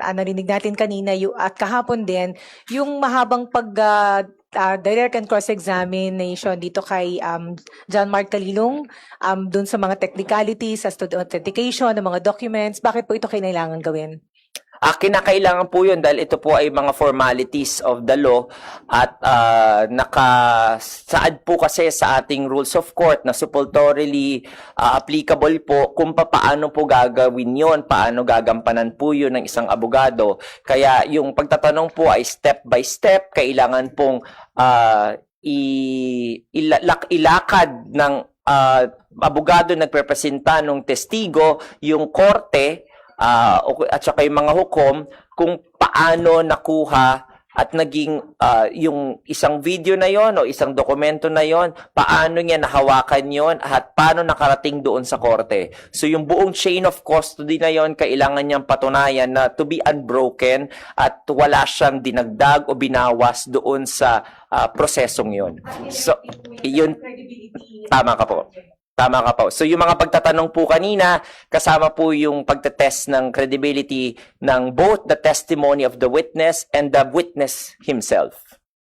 narinig natin kanina at kahapon din, yung mahabang direct and cross-examination dito kay John Mark Talilong dun sa mga technicalities as to the authentication ng mga documents. Bakit po ito kailangan gawin? Kinakailangan po yun dahil ito po ay mga formalities of the law at nakasaad po kasi sa ating rules of court na supportorily applicable po kung paano po gagawin yon, paano gagampanan po yun ng isang abogado. Kaya yung pagtatanong po ay step by step, kailangan pong ilakad ng abogado nagrepresenta ng testigo yung korte at saka yung mga hukom kung paano nakuha at naging yung isang video na yon o isang dokumento na yon, paano niya nahawakan yon at paano nakarating doon sa korte. So yung buong chain of custody na yon, kailangan niyang patunayan na to be unbroken at wala siyang dinagdag o binawas doon sa prosesong yon. So yun, tama ka po. Tama ka po. So yung mga pagtatanong po kanina, kasama po yung pagtetest ng credibility ng both the testimony of the witness and the witness himself.